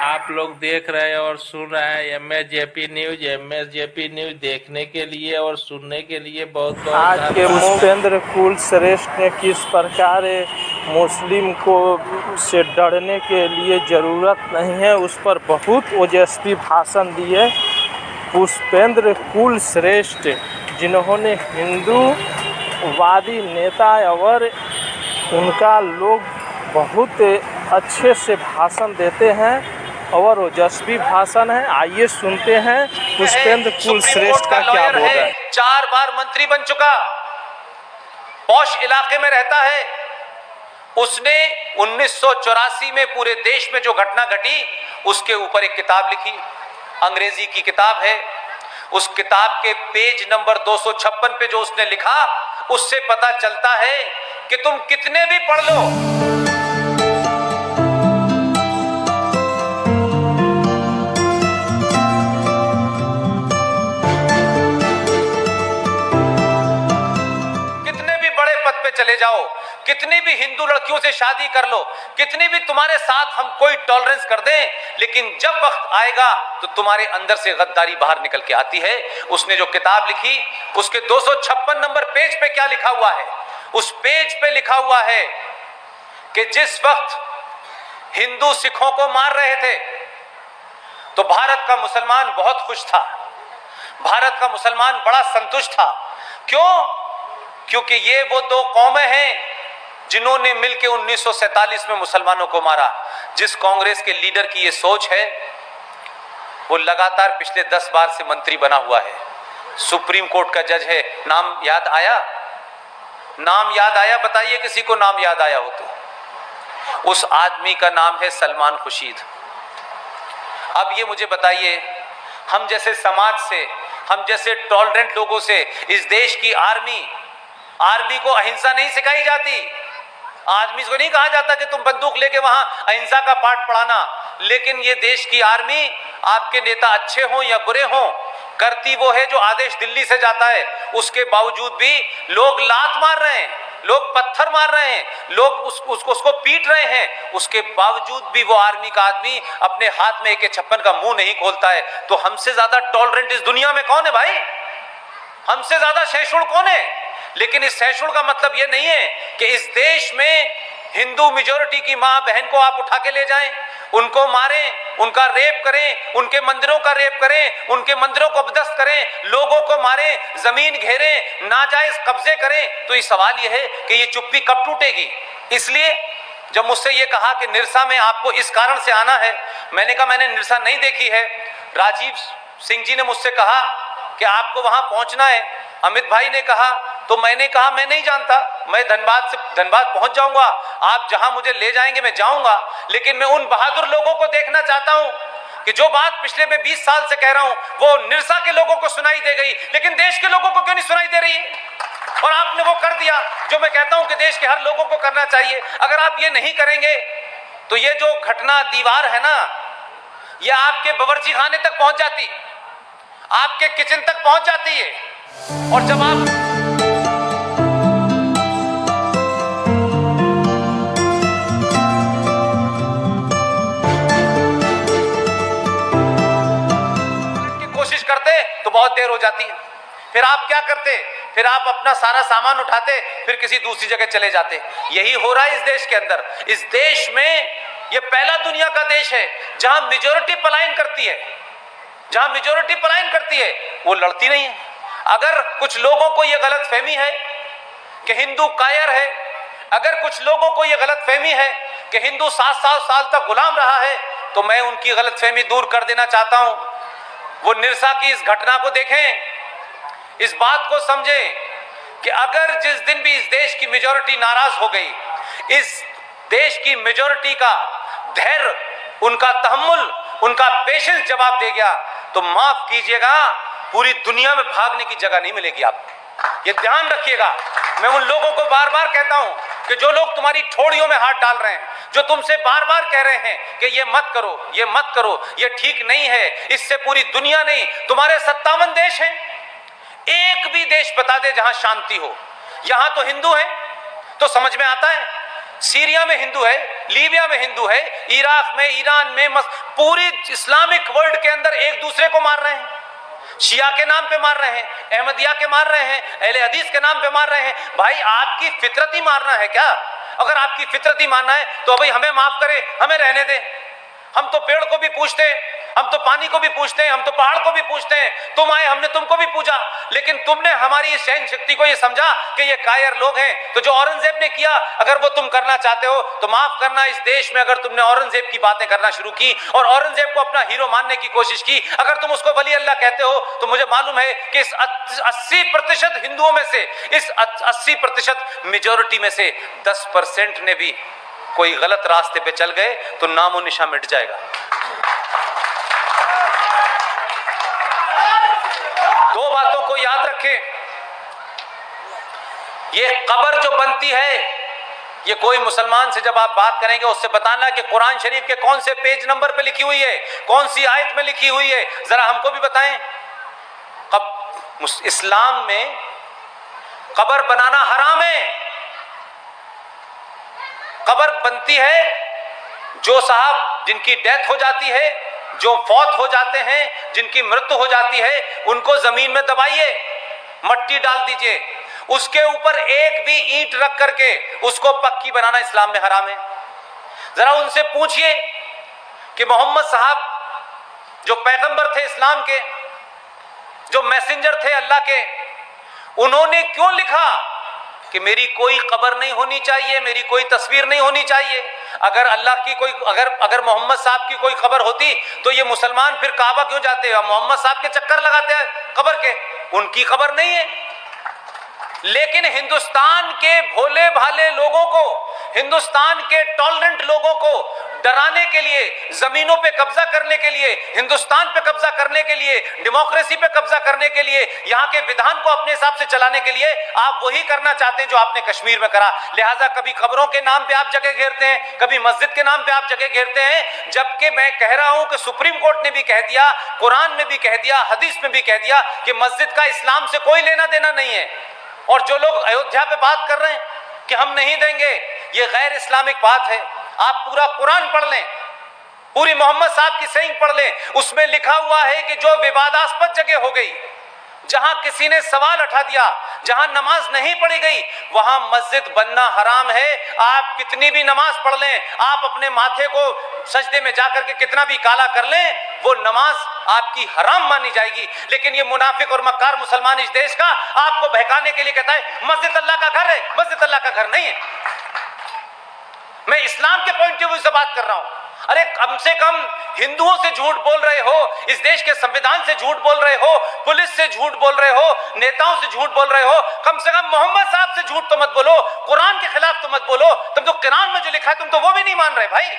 आप लोग देख रहे हैं और सुन रहे हैं MSJP न्यूज। MSJP न्यूज देखने के लिए और सुनने के लिए बहुत बहुत आज के पुष्पेंद्र कुलश्रेष्ठ ने किस प्रकार मुस्लिम को से डरने के लिए ज़रूरत नहीं है उस पर बहुत ओजस्वी भाषण दिए। पुष्पेंद्र कुलश्रेष्ठ जिन्होंने हिंदूवादी नेता और उनका लोग बहुत अच्छे से भाषण देते हैं और ओजस्वी भाषण है। आइए सुनते हैं पुष्पेंद्र कुलश्रेष्ठ का क्या बोल है। 4 बार मंत्री बन चुका, पौष इलाके में रहता है। उसने 1984 में पूरे देश में जो घटना घटी उसके ऊपर एक किताब लिखी, अंग्रेजी की किताब है। उस किताब के पेज नंबर 256 पे जो उसने लिखा उससे पता चलता है कि तुम कितने भी पढ़ लो, पे चले जाओ, कितनी भी हिंदू लड़कियों से शादी कर लो, कितनी भी तुम्हारे साथ हम कोई टॉलरेंस कर दें, लेकिन जब वक्त आएगा तो तुम्हारे अंदर से गद्दारी बाहर निकल के आती है। उसने जो किताब लिखी उसके 256 नंबर पेज पे क्या लिखा हुआ है? उस पेज पे लिखा हुआ है कि जिस वक्त हिंदू सिखों को मार रहे थे तो भारत का मुसलमान बहुत खुश था, भारत का मुसलमान बड़ा संतुष्ट था। क्यों? क्योंकि ये वो 2 कौमें हैं जिन्होंने मिलकर 1947 में मुसलमानों को मारा। जिस कांग्रेस के लीडर की ये सोच है वो लगातार पिछले 10 बार से मंत्री बना हुआ है, सुप्रीम कोर्ट का जज है। नाम याद आया? नाम याद आया? बताइए किसी को नाम याद आया हो तो। उस आदमी का नाम है सलमान खुर्शीद। अब ये मुझे बताइए, हम जैसे समाज से, हम जैसे टॉलरेंट लोगों से इस देश की आर्मी को अहिंसा नहीं सिखाई जाती। आदमी को नहीं कहा जाता कि तुम बंदूक लेके वहां अहिंसा का पाठ पढ़ाना, लेकिन ये देश की आर्मी, आपके नेता अच्छे हों या बुरे हों, करती वो है जो आदेश दिल्ली से जाता है। उसके बावजूद भी लोग लात मार रहे हैं, लोग पत्थर मार रहे हैं, लोग उसको पीट रहे हैं। उसके बावजूद भी वो आर्मी का आदमी अपने हाथ में AK-56 का मुंह नहीं खोलता है। तो हमसे ज्यादा टॉलरेंट इस दुनिया में कौन है भाई? हमसे ज्यादा सहिष्णु कौन है? लेकिन इस सहिष्णु का मतलब यह नहीं है कि इस देश में हिंदू मेजॉरिटी की मां बहन को आप उठा के ले जाएं, उनको मारें, उनका रेप करें, उनके मंदिरों का रेप करें, उनके मंदिरों को अबदस्त करें, लोगों को मारें, जमीन घेरें, नाजायज कब्जे करें। तो ये सवाल यह है कि ये चुप्पी कब टूटेगी? इसलिए जब मुझसे ये कहा कि निरसा में आपको इस कारण से आना है, मैंने कहा मैंने निरसा नहीं देखी है। राजीव सिंह जी ने मुझसे कहा कि आपको वहां पहुंचना है, अमित भाई ने कहा, तो मैंने कहा मैं नहीं जानता, मैं धनबाद पहुंच जाऊंगा, आप जहां मुझे ले जाएंगे मैं जाऊंगा। लेकिन मैं उन बहादुर लोगों को देखना चाहता हूं कि जो बात पिछले मैं 20 साल से कह रहा हूं वो निरसा के लोगों को सुनाई दे गई, लेकिन देश के लोगों को क्यों नहीं सुनाई दे रही है? और आपने वो कर दिया जो मैं कहता हूं कि देश के हर लोगों को करना चाहिए। अगर आप ये नहीं करेंगे तो ये जो घटना दीवार है ना, ये आपके बावर्ची खाने तक पहुंच जाती, आपके किचन तक पहुंच जाती है। और जब आप कोशिश करते तो बहुत देर हो जाती है। फिर आप क्या करते? फिर आप अपना सारा सामान उठाते, फिर किसी दूसरी जगह चले जाते। यही हो रहा है इस देश के अंदर। इस देश में ये पहला दुनिया का देश है जहां मेजॉरिटी पलायन करती है, जहां मेजॉरिटी पलायन करती है वो लड़ती नहीं है। अगर कुछ लोगों को यह गलतफहमी है कि हिंदू कायर है, अगर कुछ लोगों को यह गलतफहमी है कि हिंदू 7 साल तक गुलाम रहा है, तो मैं उनकी गलतफहमी दूर कर देना चाहता हूं। वो निरसा की इस घटना को देखें, इस बात को समझें कि अगर जिस दिन भी इस देश की मेजॉरिटी नाराज हो गई, इस देश की मेजॉरिटी का धैर्य, उनका तहम्मुल, उनका पेशेंस जवाब दे गया, तो माफ कीजिएगा पूरी दुनिया में भागने की जगह नहीं मिलेगी। आप ये ध्यान रखिएगा। मैं उन लोगों को बार बार कहता हूं कि जो लोग तुम्हारी ठोड़ियों में हाथ डाल रहे हैं, जो तुमसे बार बार कह रहे हैं कि ये मत करो, ये मत करो, ये ठीक नहीं है, इससे पूरी दुनिया नहीं, तुम्हारे 57 देश हैं, एक भी देश बता दे जहां शांति हो। यहां तो हिंदू है तो समझ में आता है, सीरिया में हिंदू है, लीबिया में हिंदू है, इराक में, ईरान में, पूरी इस्लामिक वर्ल्ड के अंदर एक दूसरे को मार रहे हैं। शिया के नाम पे मार रहे हैं, अहमदिया के मार रहे हैं, अहले हदीस के नाम पे मार रहे हैं। भाई आपकी फितरत ही मारना है क्या? अगर आपकी फितरत ही मानना है तो भाई हमें माफ करें, हमें रहने दें। हम तो पेड़ को भी पूछते हैं, हम तो पानी को भी पूछते हैं, हम तो पहाड़ को भी पूछते हैं। तुम आए, हमने तुमको भी पूछा, लेकिन तुमने हमारी इस सहन शक्ति को ये समझा कि ये कायर लोग हैं। तो जो औरंगजेब ने किया, अगर वो तुम करना चाहते हो तो माफ करना, इस देश में अगर तुमने औरंगजेब की बातें करना शुरू की और औरंगजेब को अपना हीरो मानने की कोशिश की, अगर तुम उसको वली अल्लाह कहते हो, तो मुझे मालूम है कि इस 80% हिंदुओं में से, इस 80% मेजोरिटी में से 10% ने भी कोई गलत रास्ते पे चल गए तो नामो निशा मिट जाएगा। दो बातों को याद रखें, ये कब्र जो बनती है, ये कोई मुसलमान से जब आप बात करेंगे उससे बताना कि कुरान शरीफ के कौन से पेज नंबर पे लिखी हुई है, कौन सी आयत में लिखी हुई है, जरा हमको भी बताएं। इस्लाम में कब्र बनाना हराम है। कब्र बनती है जो साहब जिनकी डेथ हो जाती है, जो फौत हो जाते हैं, जिनकी मृत्यु हो जाती है, उनको जमीन में दबाइए, मट्टी डाल दीजिए, उसके ऊपर एक भी ईंट रख करके उसको पक्की बनाना इस्लाम में हराम है। जरा उनसे पूछिए कि मोहम्मद साहब जो पैगंबर थे इस्लाम के, जो मैसेंजर थे अल्लाह के, उन्होंने क्यों लिखा कि मेरी कोई कब्र नहीं होनी चाहिए, मेरी कोई तस्वीर नहीं होनी चाहिए? अगर अल्लाह की कोई, अगर मोहम्मद साहब की कोई कब्र होती तो ये मुसलमान फिर काबा क्यों जाते हैं, मोहम्मद साहब के चक्कर लगाते हैं कब्र के? उनकी कब्र नहीं है। लेकिन हिंदुस्तान के भोले भाले लोगों को, हिंदुस्तान के टॉलरेंट लोगों को डराने के लिए, जमीनों पे कब्जा करने के लिए, हिंदुस्तान पे कब्जा करने के लिए, डेमोक्रेसी पे कब्जा करने के लिए, यहाँ के विधान को अपने हिसाब से चलाने के लिए आप वही करना चाहते हैं जो आपने कश्मीर में करा। लिहाजा कभी खबरों के नाम पे आप जगह घेरते हैं, कभी मस्जिद के नाम पे आप जगह घेरते हैं, जबकि मैं कह रहा हूं कि सुप्रीम कोर्ट ने भी कह दिया, कुरान में भी कह दिया, हदीस में भी कह दिया कि मस्जिद का इस्लाम से कोई लेना देना नहीं है। और जो लोग अयोध्या पे बात कर रहे हैं कि हम नहीं देंगे, ये गैर इस्लामिक बात है। आप पूरा कुरान पढ़ लें, पूरी मोहम्मद साहब की सही पढ़ लें, उसमें लिखा हुआ है कि जो विवादास्पद जगह हो गई, जहां किसी ने सवाल उठा दिया, जहां नमाज नहीं पढ़ी गई, वहां मस्जिद बनना हराम है। आप कितनी भी नमाज पढ़ लें, आप अपने माथे को सजदे में जाकर के कितना भी काला कर लें, वो नमाज आपकी हराम मानी जाएगी। लेकिन ये मुनाफिक और मक्कार मुसलमान इस देश का आपको बहकाने के लिए कहता है मस्जिद अल्लाह का घर है। मस्जिद अल्लाह का घर नहीं है। मैं इस्लाम के पॉइंट ऑफ व्यू से बात कर रहा हूं। अरे कम से कम हिंदुओं से झूठ बोल रहे हो, इस देश के संविधान से झूठ बोल रहे हो, पुलिस से झूठ बोल रहे हो, नेताओं से झूठ बोल रहे हो, कम से कम मोहम्मद साहब से झूठ तो मत बोलो, कुरान के खिलाफ तो मत बोलो। तुम तो कुरान में जो लिखा है तुम तो वो भी नहीं मान रहे भाई।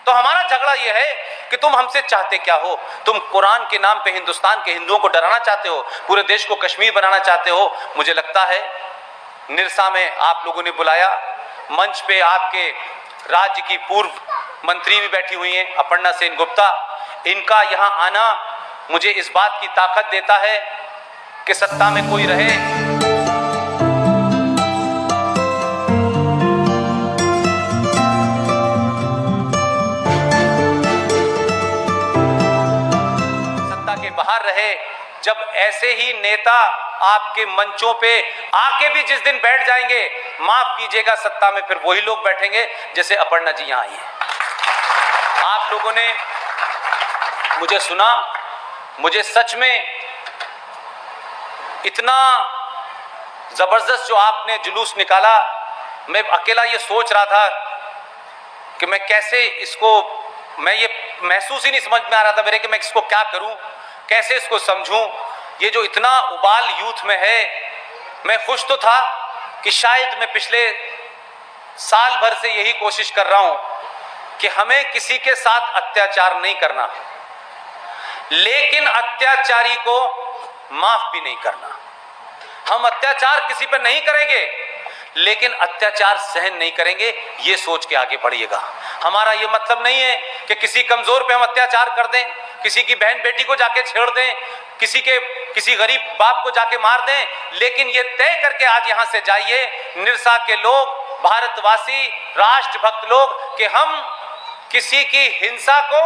तो हमारा झगड़ा यह है कि तुम हमसे चाहते क्या हो? तुम कुरान के नाम पे हिंदुस्तान के हिंदुओं को डराना चाहते हो, पूरे देश को कश्मीर बनाना चाहते हो। मुझे लगता है निरसा में आप लोगों ने बुलाया, मंच पे आपके राज्य की पूर्व मंत्री भी बैठी हुई हैं, अपर्णा सेन गुप्ता। इनका यहाँ आना मुझे इस बात की ताकत देता है कि सत्ता में कोई रहे, सत्ता के बाहर रहे। जब ऐसे ही नेता आपके मंचों पे आके भी जिस दिन बैठ जाएंगे, माफ कीजिएगा, सत्ता में फिर वही लोग बैठेंगे जैसे अपर्णा जी यहाँ आई हैं। आप लोगों ने मुझे सुना, मुझे सच में इतना जबरदस्त जो आपने जुलूस निकाला, मैं अकेला ये सोच रहा था कि मैं कैसे इसको, मैं ये महसूस ही नहीं समझ में आ रहा था मेरे कि मैं इसको क्या करूं, कैसे इसको समझूं। ये जो इतना उबाल यूथ में है, मैं खुश तो था कि शायद मैं पिछले साल भर से यही कोशिश कर रहा हूं कि हमें किसी के साथ अत्याचार नहीं करना, लेकिन अत्याचारी को माफ भी नहीं करना। हम अत्याचार किसी पर नहीं करेंगे, लेकिन अत्याचार सहन नहीं करेंगे, ये सोच के आगे बढ़िएगा। हमारा ये मतलब नहीं है कि किसी कमजोर पे हम अत्याचार कर दें, किसी की बहन बेटी को जाके छेड़ दें, किसी गरीब बाप को जाके मार दें, लेकिन ये तय करके आज यहां से जाइए, निरसा के लोग, भारतवासी, राष्ट्रभक्त लोग कि हम किसी की हिंसा को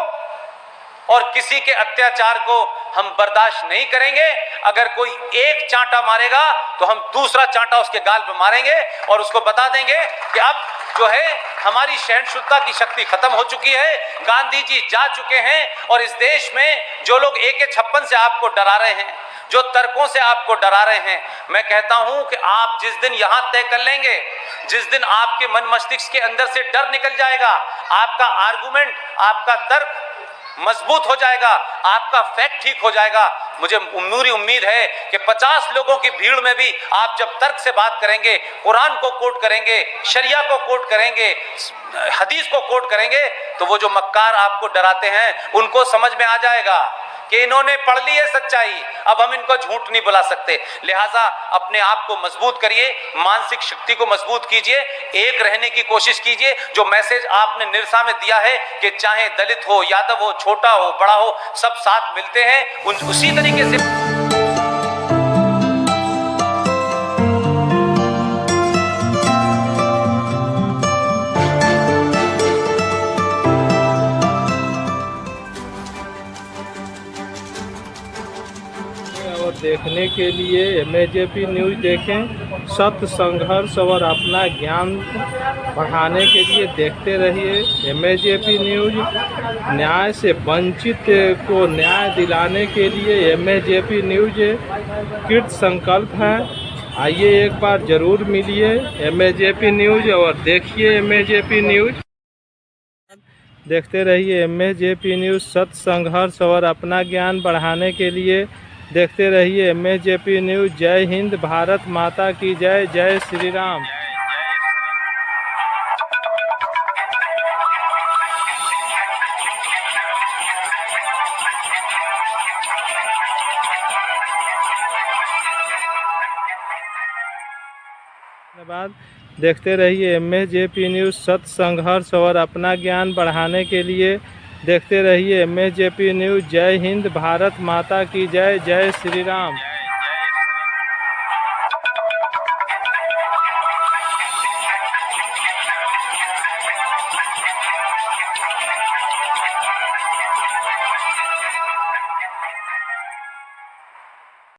और किसी के अत्याचार को हम बर्दाश्त नहीं करेंगे। अगर कोई एक चांटा मारेगा तो हम दूसरा चांटा उसके गाल पे मारेंगे और उसको बता देंगे कि अब जो है हमारी सहिष्णुता की शक्ति खत्म हो चुकी है, गांधी जी जा चुके हैं। और इस देश में जो लोग AK-56 से आपको डरा रहे हैं, जो तर्कों से आपको डरा रहे हैं, मैं कहता हूं कि आप जिस दिन यहां तय कर लेंगे, जिस दिन आपके मन मस्तिष्क के अंदर से डर निकल जाएगा, आपका आर्गुमेंट, आपका तर्क मजबूत हो जाएगा, आपका फैक्ट ठीक हो जाएगा, मुझे पूरी उम्मीद है कि 50 लोगों की भीड़ में भी आप जब तर्क से बात करेंगे, कुरान को कोट करेंगे, शरिया को कोट करेंगे, हदीस को कोट करेंगे, तो वो जो मक्कार आपको डराते हैं उनको समझ में आ जाएगा कि इन्होंने पढ़ ली है सच्चाई, अब हम इनको झूठ नहीं बुला सकते। लिहाजा अपने आप को मजबूत करिए, मानसिक शक्ति को मजबूत कीजिए, एक रहने की कोशिश कीजिए। जो मैसेज आपने निरसा में दिया है कि चाहे दलित हो, यादव हो, छोटा हो, बड़ा हो, सब साथ मिलते हैं, उसी तरीके से और देखने के लिए MAJP न्यूज़ देखें। सत्य, संघर्ष और अपना ज्ञान बढ़ाने के लिए देखते रहिए MAJP न्यूज़। न्याय से वंचित को न्याय दिलाने के लिए MAJP न्यूज़ कृत संकल्प है। आइए एक बार ज़रूर मिलिए MAJP न्यूज़ और देखिए MAJP न्यूज़। देखते रहिए MAJP न्यूज़। सत्य, संघर्ष और अपना ज्ञान बढ़ाने के लिए देखते रहिए MAJP न्यूज़। जय हिंद, भारत माता की जय, जय श्री राम। धन्यवाद। देखते रहिए MAJP न्यूज़। सत्य, संघर्ष और अपना ज्ञान बढ़ाने के लिए देखते रहिए MAJP न्यूज़। जय हिंद, भारत माता की जय, जय श्री राम।